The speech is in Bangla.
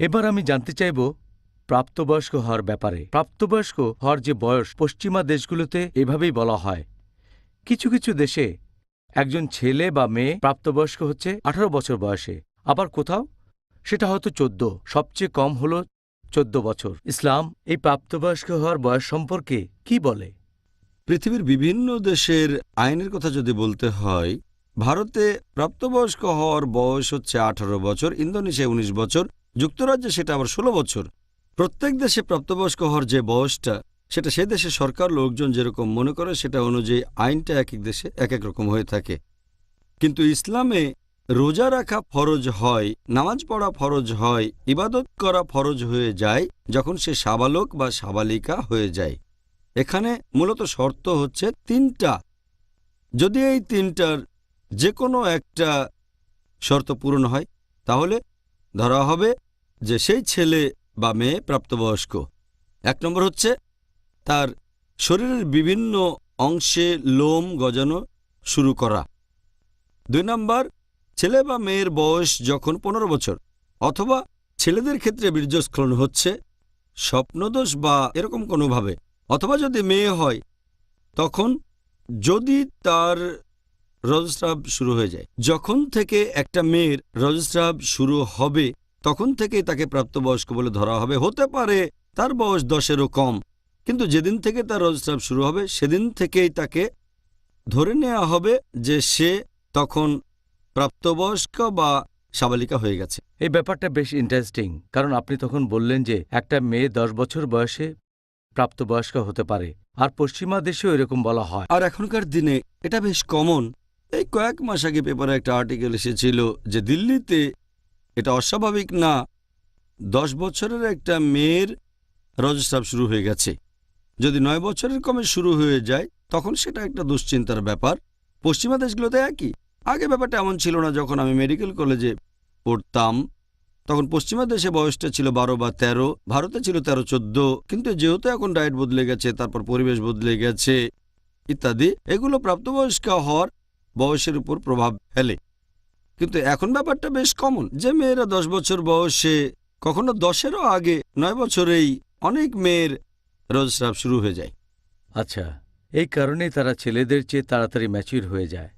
এবার আমি জানতে চাইব প্রাপ্তবয়স্ক হওয়ার ব্যাপারে। প্রাপ্তবয়স্ক হওয়ার যে বয়স পশ্চিমা দেশগুলোতে এভাবেই বলা হয়। কিছু কিছু দেশে একজন ছেলে বা মেয়ে প্রাপ্তবয়স্ক হচ্ছে 18 বছর বয়সে, আবার কোথাও সেটা হয়তো 14, সবচেয়ে কম হল 14 বছর। ইসলাম এই প্রাপ্তবয়স্ক হওয়ার বয়স সম্পর্কে কি বলে? পৃথিবীর বিভিন্ন দেশের আইনের কথা যদি বলতে হয়, ভারতে প্রাপ্তবয়স্ক হওয়ার বয়স হচ্ছে 18 বছর, ইন্দোনেশিয়ায় 19 বছর, যুক্তরাজ্যে সেটা আবার 16 বছর। প্রত্যেক দেশে প্রাপ্তবয়স্ক হওয়ার যে বয়সটা, সেটা সেই দেশের সরকার লোকজন যেরকম মনে করে সেটা অনুযায়ী আইনটা এক এক দেশে এক এক রকম হয়ে থাকে। কিন্তু ইসলামে রোজা রাখা ফরজ হয়, নামাজ পড়া ফরজ হয়, ইবাদত করা ফরজ হয়ে যায় যখন সে সাবালক বা সাবালিকা হয়ে যায়। এখানে মূলত শর্ত হচ্ছে 3টা। যদি এই 3টার যে কোনো একটা শর্ত পূরণ হয়, তাহলে ধরা হবে যে সেই ছেলে বা মেয়ে প্রাপ্তবয়স্ক। 1 নম্বর হচ্ছে তার শরীরের বিভিন্ন অংশে লোম গজানো শুরু করা। 2 নম্বর, ছেলে বা মেয়ের বয়স যখন 15 বছর, অথবা ছেলেদের ক্ষেত্রে বীর্যস্খলন হচ্ছে স্বপ্নদোষ বা এরকম কোনোভাবে, অথবা যদি মেয়ে হয় তখন যদি তার রজস্রাব শুরু হয়ে যায়। যখন থেকে একটা মেয়ের রজস্রাব শুরু হবে তখন থেকেই তাকে প্রাপ্তবয়স্ক বলে ধরা হবে। হতে পারে তার বয়স 10-এরও কম, কিন্তু যেদিন থেকে তার রজস্রাব শুরু হবে সেদিন থেকেই তাকে ধরে নেওয়া হবে যে সে তখন প্রাপ্তবয়স্ক বা সাবালিকা হয়ে গেছে। এই ব্যাপারটা বেশ ইন্টারেস্টিং, কারণ আপনি তখন বললেন যে একটা মেয়ে 10 বছর বয়সে প্রাপ্তবয়স্ক হতে পারে, আর পশ্চিমা দেশেও এরকম বলা হয়। আর এখনকার দিনে এটা বেশ কমন। এই কয়েক মাস আগে পেপারে একটা আর্টিকেল এসেছিল যে দিল্লিতে এটা অস্বাভাবিক না, 10 বছরের একটা মেয়ের রজস্রাব শুরু হয়ে গেছে। যদি 9 বছরের কমে শুরু হয়ে যায় তখন সেটা একটা দুশ্চিন্তার ব্যাপার। পশ্চিমা দেশগুলোতে একই। আগে ব্যাপারটা এমন ছিল না। যখন আমি মেডিকেল কলেজে পড়তাম তখন পশ্চিমা দেশে বয়সটা ছিল 12 বা 13, ভারতে ছিল 13-14। কিন্তু যেহেতু এখন ডায়েট বদলে গেছে, তারপর পরিবেশ বদলে গেছে ইত্যাদি, এগুলো প্রাপ্তবয়স্ক হওয়ার বয়সের উপর প্রভাব ফেলে। কিন্তু এখন ব্যাপারটা বেশ কমন যে মেয়েরা 10 বছর বয়সে, কখনো 10-এরও আগে, 9 বছরেই অনেক মেয়ের রজস্রাব শুরু হয়ে যায়। আচ্ছা, এই কারণেই তারা ছেলেদের চেয়ে তাড়াতাড়ি ম্যাচিউর হয়ে যায়।